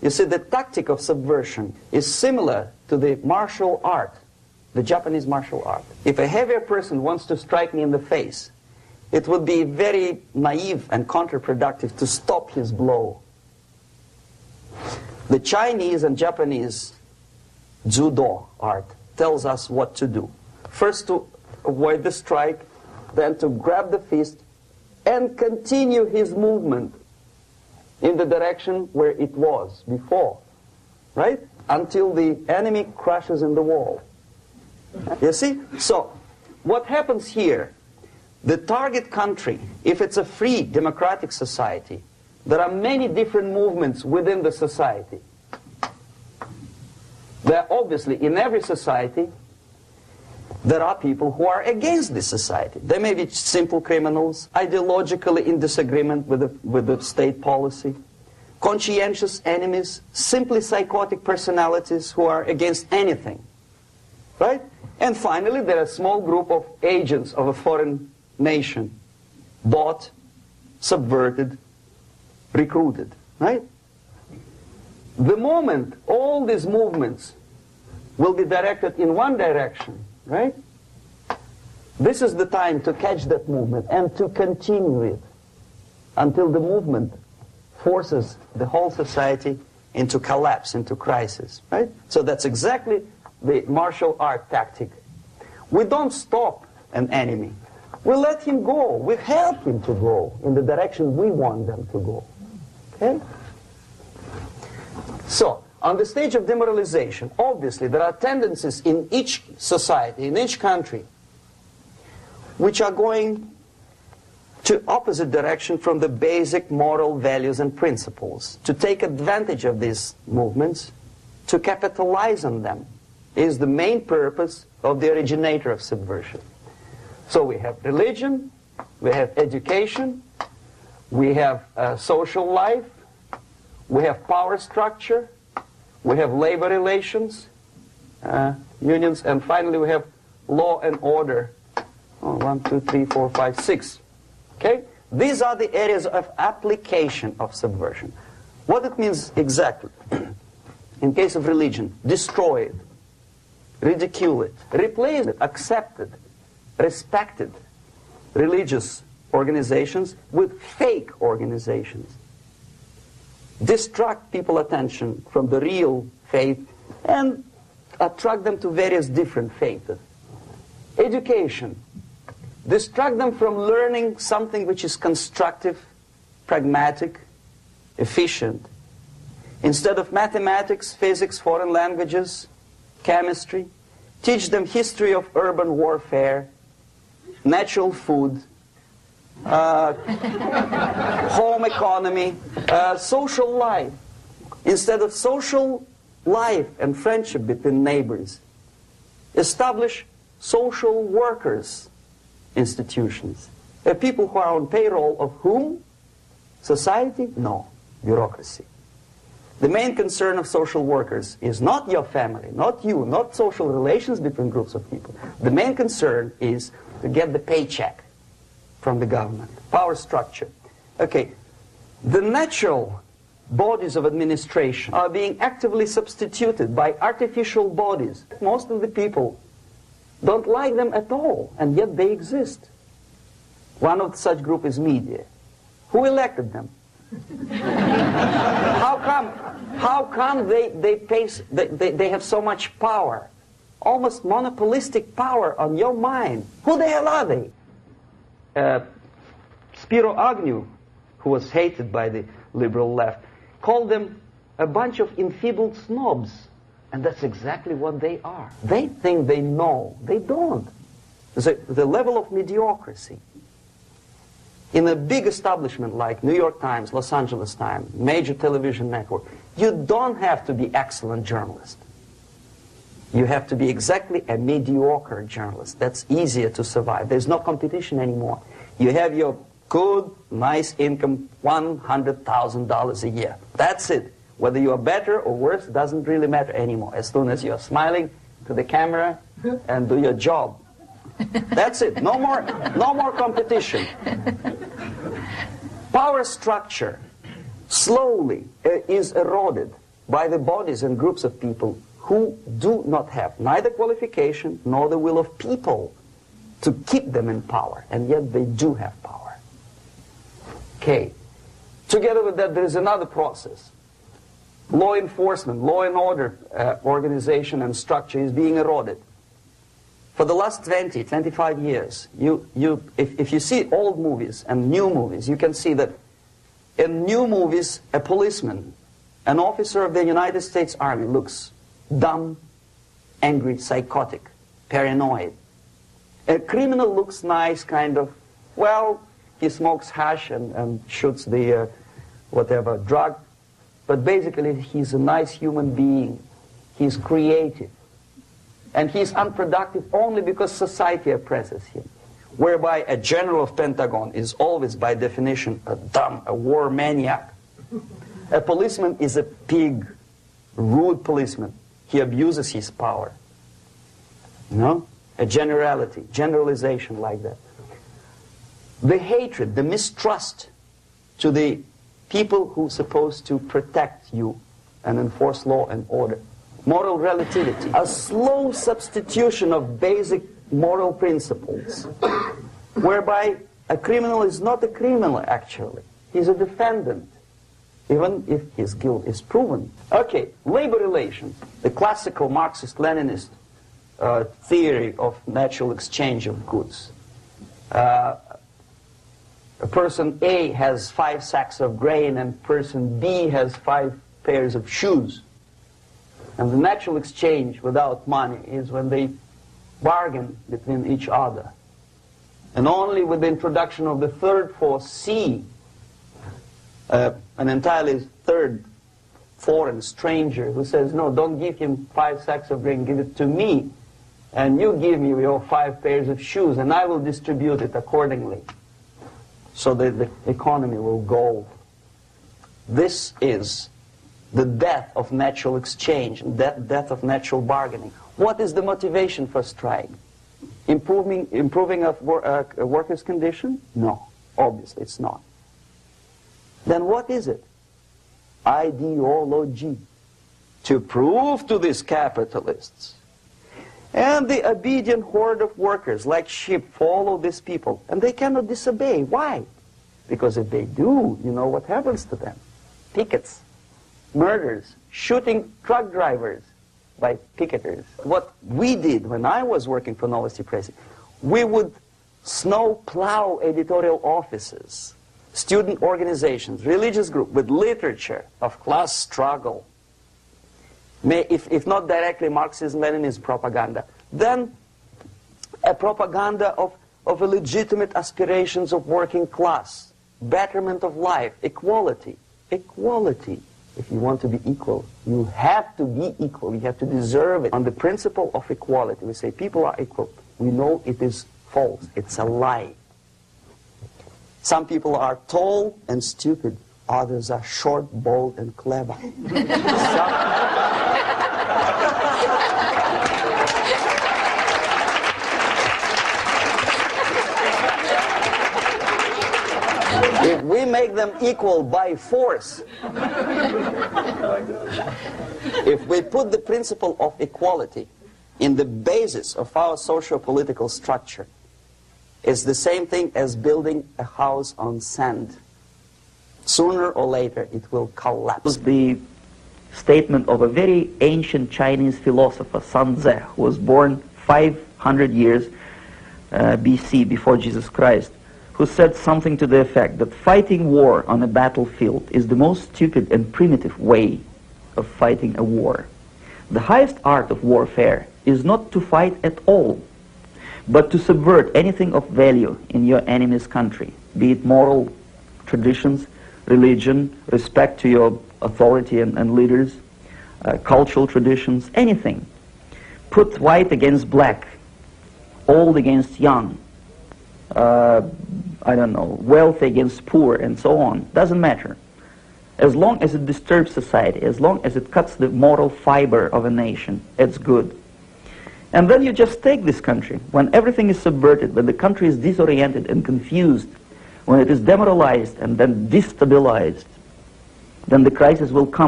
You see, the tactic of subversion is similar to the martial art, the Japanese martial art. If a heavier person wants to strike me in the face, it would be very naive and counterproductive to stop his blow. The Chinese and Japanese Judo art tells us what to do. First to avoid the strike, then to grab the fist and continue his movement in the direction where it was before, right? Until the enemy crashes in the wall. You see? So, what happens here? The target country, if it's a free democratic society, there are many different movements within the society. There are obviously, in every society, there are people who are against this society. They may be simple criminals, ideologically in disagreement with the state policy, conscientious enemies, simply psychotic personalities who are against anything, right? And finally, there are a small group of agents of a foreign nation, bought, subverted, recruited, right? The moment all these movements will be directed in one direction, right? This is the time to catch that movement and to continue it until the movement forces the whole society into collapse, into crisis, right? So that's exactly the martial art tactic. We don't stop an enemy. We let him go. We help him to go in the direction we want them to go. Okay? So, on the stage of demoralization, obviously there are tendencies in each society, in each country, which are going to opposite direction from the basic moral values and principles. To take advantage of these movements, to capitalize on them, is the main purpose of the originator of subversion. So we have religion, we have education, we have social life, we have power structure, we have labor relations, unions, and finally we have law and order. 1, 2, 3, 4, 5, 6. Okay? These are the areas of application of subversion. What it means exactly? In case of religion, destroy it, ridicule it, replace it, accept it, respected religious organizations with fake organizations. Distract people's attention from the real faith and attract them to various different faiths. Education. Distract them from learning something which is constructive, pragmatic, efficient. Instead of mathematics, physics, foreign languages, chemistry, teach them history of urban warfare, natural food, home economy, social life. Instead of social life and friendship between neighbors, establish social workers institutions. People who are on payroll of whom? Society? No. Bureaucracy. The main concern of social workers is not your family, not you, not social relations between groups of people. The main concern is to get the paycheck from the government. Power structure. Okay. The natural bodies of administration are being actively substituted by artificial bodies. Most of the people don't like them at all, and yet they exist. One of such group is media. Who elected them? How come they have so much power? Almost monopolistic power on your mind. Who the hell are they? Spiro Agnew, who was hated by the liberal left, called them a bunch of enfeebled snobs. And that's exactly what they are. They think they know. They don't. The level of mediocrity. In a big establishment like New York Times, Los Angeles Times, major television network, you don't have to be excellent journalist. You have to be exactly a mediocre journalist. That's easier to survive. There's no competition anymore. You have your good, nice income, $100,000 a year. That's it. Whether you are better or worse doesn't really matter anymore. As soon as you are smiling to the camera and do your job. That's it. No more competition. Power structure slowly is eroded by the bodies and groups of people who do not have neither qualification nor the will of people to keep them in power, and yet they do have power. Okay. Together with that, there is another process. Law enforcement, law and order organization and structure is being eroded. For the last 20, 25 years, if you see old movies and new movies, you can see that in new movies, a policeman, an officer of the United States Army looks dumb, angry, psychotic, paranoid. A criminal looks nice, kind of, well, he smokes hash and shoots the whatever drug, but basically he's a nice human being. He's creative. And he's unproductive only because society oppresses him. Whereby a general of Pentagon is always, by definition, a dumb, a war maniac. A policeman is a pig, rude policeman. He abuses his power. You know? A generalization like that. The hatred, the mistrust to the people who are supposed to protect you and enforce law and order. Moral relativity, a slow substitution of basic moral principles, whereby a criminal is not a criminal actually. He's a defendant, even if his guilt is proven. Okay, labor relations, the classical Marxist-Leninist theory of natural exchange of goods. Person A has 5 sacks of grain and person B has 5 pairs of shoes. And the natural exchange without money is when they bargain between each other. And only with the introduction of the third force, C, an entirely third foreign stranger who says, no, don't give him 5 sacks of grain, give it to me. And you give me your 5 pairs of shoes, and I will distribute it accordingly. So that the economy will go. This is the death of natural exchange, death of natural bargaining. What is the motivation for strike? Improving of a workers' condition? No, obviously it's not. Then what is it? Ideology. To prove to these capitalists. And the obedient horde of workers, like sheep, follow these people. And they cannot disobey. Why? Because if they do, you know what happens to them. Pickets, murders, shooting truck drivers by picketers. What we did when I was working for Novosti Press, we would snow plow editorial offices, student organizations, religious groups with literature of class struggle. If not directly Marxism-Leninism propaganda, then a propaganda of legitimate aspirations of working class, betterment of life, equality. Equality. If you want to be equal, you have to be equal. You have to deserve it. On the principle of equality, we say people are equal. We know it is false. It's a lie. Some people are tall and stupid. Others are short, bold, and clever. If we make them equal by force, if we put the principle of equality in the basis of our socio-political structure, it's the same thing as building a house on sand. Sooner or later, it will collapse. The statement of a very ancient Chinese philosopher, Sun Tzu, who was born 500 years BC, before Jesus Christ, who said something to the effect that fighting war on a battlefield is the most stupid and primitive way of fighting a war. The highest art of warfare is not to fight at all, but to subvert anything of value in your enemy's country, be it moral traditions, religion, respect to your authority and leaders, cultural traditions, anything. Put white against black, old against young, I don't know, wealthy against poor, and so on. Doesn't matter. As long as it disturbs society, as long as it cuts the moral fiber of a nation, it's good. And then you just take this country. When everything is subverted, when the country is disoriented and confused, when it is demoralized and then destabilized, then the crisis will come.